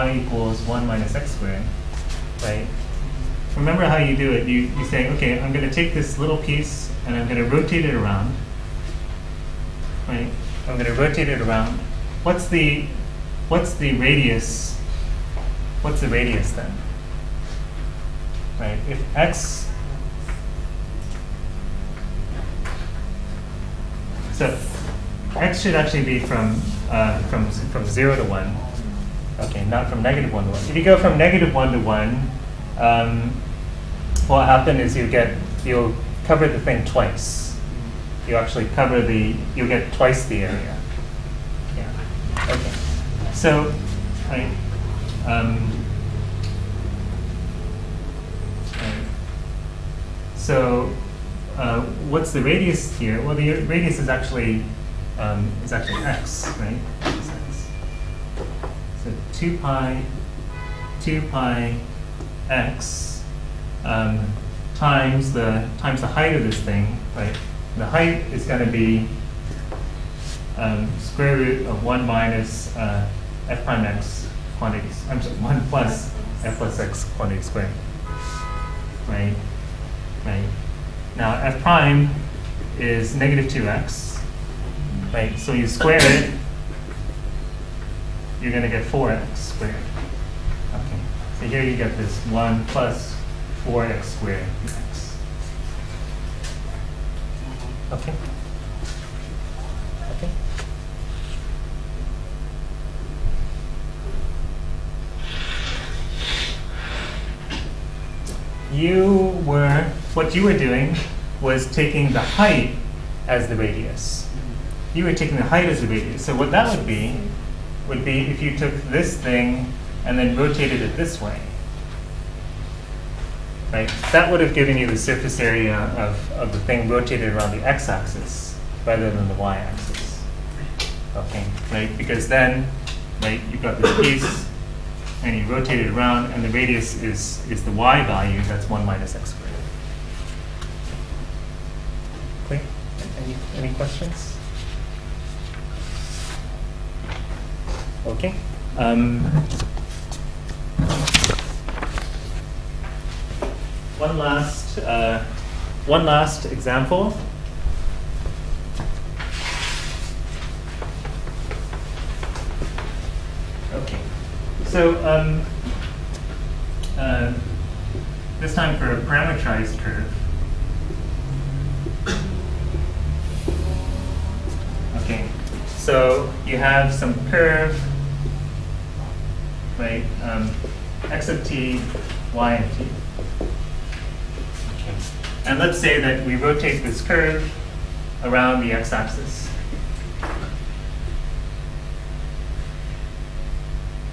y equals 1 minus x squared, right? Remember how you do it. You say, okay, I'm going to take this little piece and I'm going to rotate it around, right? I'm going to rotate it around. What's the radius? What's the radius then? Right? If x, so x should actually be from 0 to 1. Okay, not from negative 1 to 1. If you go from negative 1 to 1, what will happen is you'll cover the thing twice. You actually you'll get twice the area. Yeah. Okay. So, right. So, what's the radius here? Well, the radius is actually x, right? It's x. So 2 pi x times the height of this thing, right? The height is going to be square root of 1 minus f prime x quantities. I'm sorry, 1 plus f plus x quantity squared, right? Right. Now f prime is negative 2x, right? So you square it, you're going to get 4x squared. Okay. So here you get this 1 plus 4x squared x. Okay. Okay. What you were doing was taking the height as the radius. You were taking the height as the radius. So what that would be if you took this thing and then rotated it this way. Right? That would have given you the surface area of the thing rotated around the x-axis rather than the y-axis. Okay, right? Because then, right, you've got this piece and you rotate it around and the radius is the y value, that's 1 minus x squared. Clear? Any questions? Okay. One last example. Okay. So this time for a parametrized curve. Okay. So you have some curve, right? X of t, y of t. And let's say that we rotate this curve around the x-axis,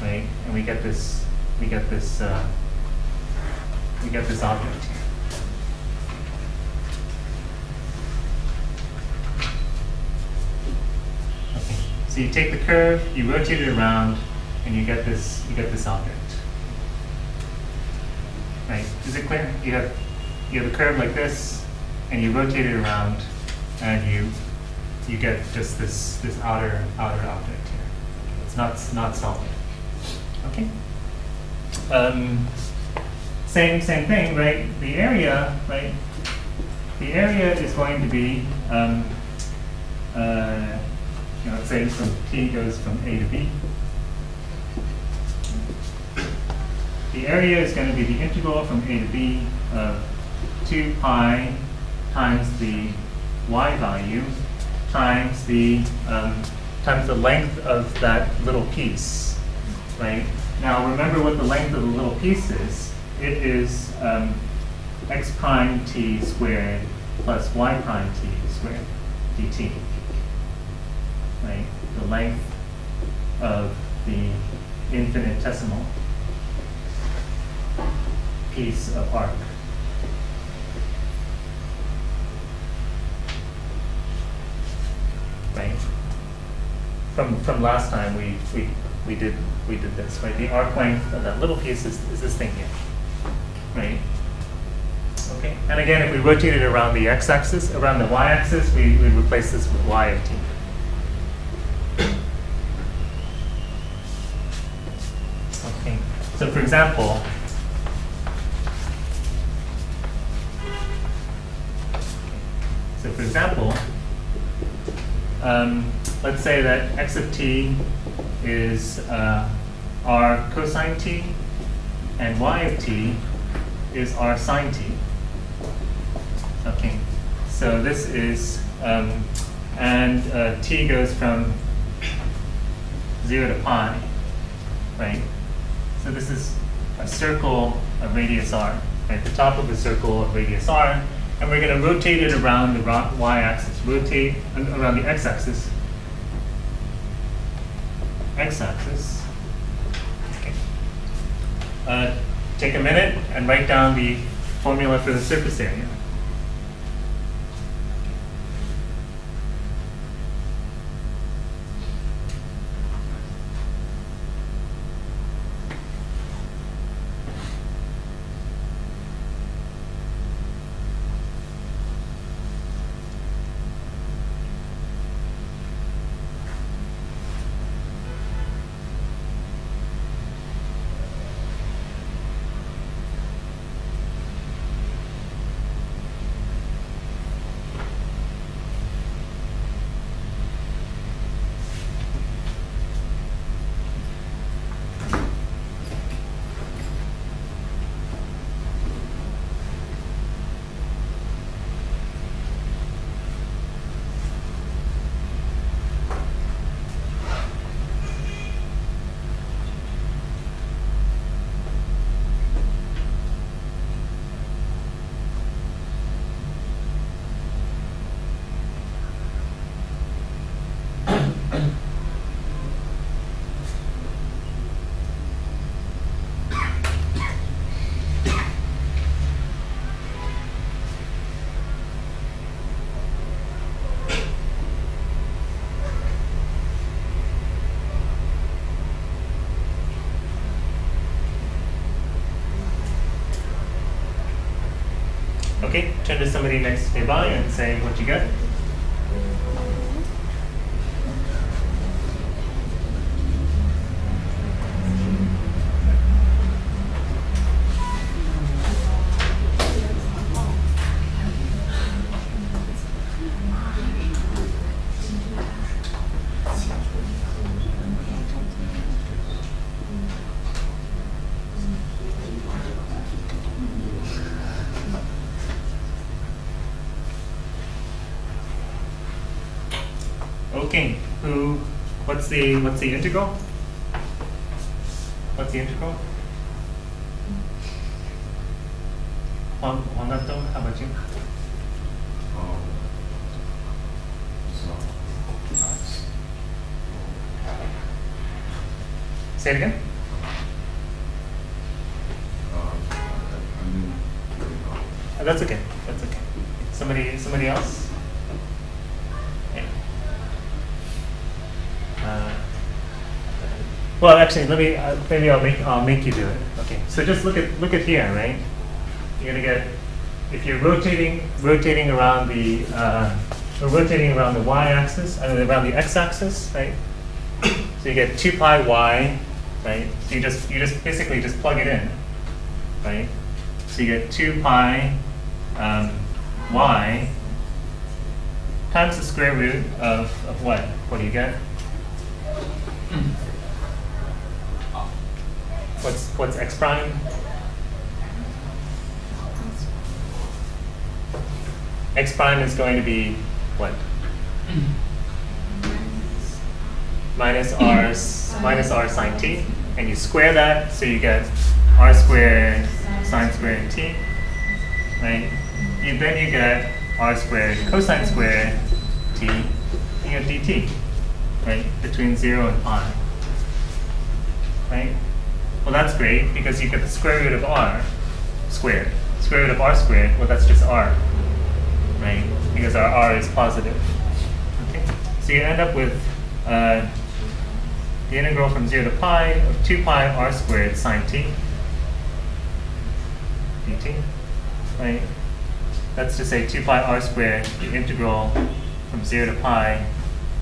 right? And we get this object here. Okay. So you take the curve, you rotate it around, and you get this object. Right? Is it clear? You have a curve like this, and you rotate it around, and you get just this outer object here. It's not solid. Okay. Same thing, right? The area, right? The area is going to be, let's say from t goes from a to b. The area is going to be the integral from a to b of 2 pi times the y value times the length of that little piece, right? Now remember what the length of the little piece is. It is x prime t squared plus y prime t squared dt, right? The length of the infinitesimal piece of arc. Right? From last time we did this, right? The arc length of that little piece is this thing here. Right? Okay. And again, if we rotate it around the x-axis, around the y-axis, we replace this with y of t. Okay. So for example, let's say that x of t is r cosine t, and y of t is r sine t. Okay, so this is, t goes from 0 to pi, right? So this is a circle of radius r, right? The top of a circle of radius r, and we're going to rotate it around the y-axis, rotate around the x-axis. Okay. Take a minute and write down the formula for the surface area. Okay, turn to somebody next nearby and say what you got. Okay, what's the integral? What's the integral? Juan Gato, how about you? Say it again. That's okay. That's okay. Somebody else? Well, actually, maybe I'll make you do it. Okay. So just look at here, right? You're gonna get, if you're rotating around the y-axis, around the x-axis, right? So you get 2 pi y, right? So you just basically just plug it in, right? So you get 2 pi y times the square root of what? What do you get? What's x prime? X prime is going to be what? Minus r sine t, and you square that, so you get r squared sine squared t, right? Then you get r squared cosine squared t, you get dt, right? Between 0 and pi, right? Well, that's great because you get the square root of r squared. Square root of r squared, well, that's just r, right? Because our r is positive. Okay, so you end up with the integral from 0 to pi of 2 pi r squared sine t dt, right? That's to say 2 pi r squared, the integral from 0 to pi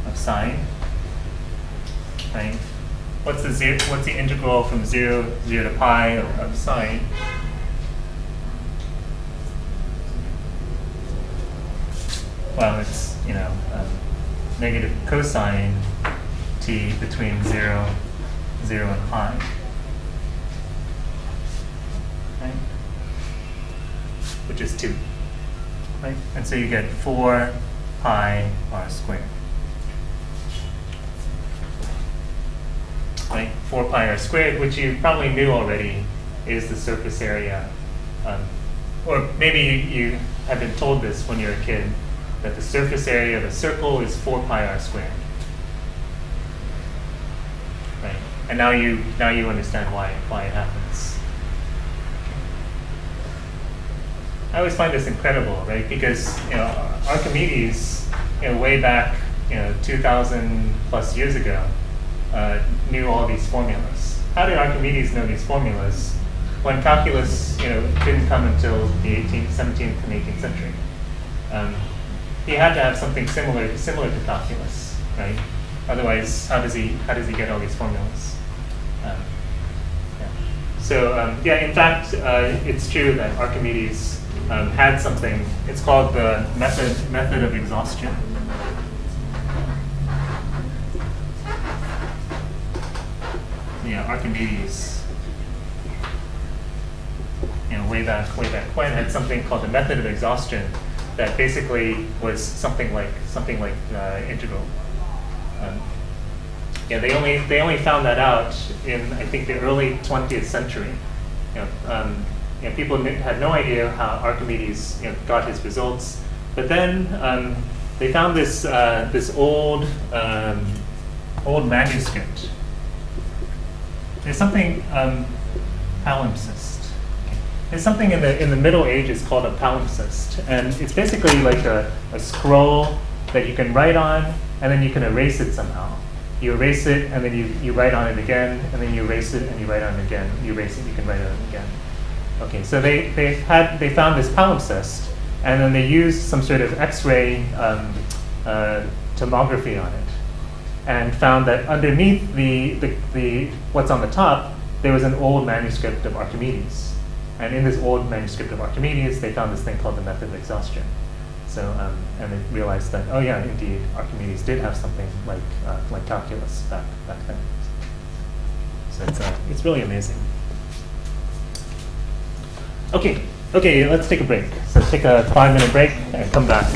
of sine, right? what's the integral from 0 to pi of sine? Well, it's, negative cosine t between 0 and pi. Right? Which is 2. Right? And so you get 4 pi r squared. Right? 4 pi r squared, which you probably knew already is the surface area. Or maybe you have been told this when you're a kid, that the surface area of a circle is 4 pi r squared. Right? And now you understand why it happens. I always find this incredible, right? Because Archimedes, way back 2,000 plus years ago, knew all these formulas. How did Archimedes know these formulas when calculus didn't come until the 17th and 18th century? He had to have something similar to calculus, right? Otherwise, how does he get all these formulas? So in fact, it's true that Archimedes had something. It's called the method of exhaustion. Yeah, Archimedes, way back when, had something called the method of exhaustion that basically was something like integral. They only found that out in, I think, the early 20th century. People had no idea how Archimedes got his results, but then they found this old manuscript. There's something palimpsest. There's something in the Middle Ages called a palimpsest, and it's basically like a scroll that you can write on, and then you can erase it somehow. You erase it, and then you write on it again, and then you erase it, and you write on it again. You erase it, you can write on it again. Okay, so they found this palimpsest, and then they used some sort of X-ray tomography on it, and found that underneath the what's on the top, there was an old manuscript of Archimedes. And in this old manuscript of Archimedes, they found this thing called the method of exhaustion. So, and they realized that, oh yeah, indeed, Archimedes did have something like calculus back then. So it's really amazing. Okay, let's take a break. So take a 5-minute break and come back.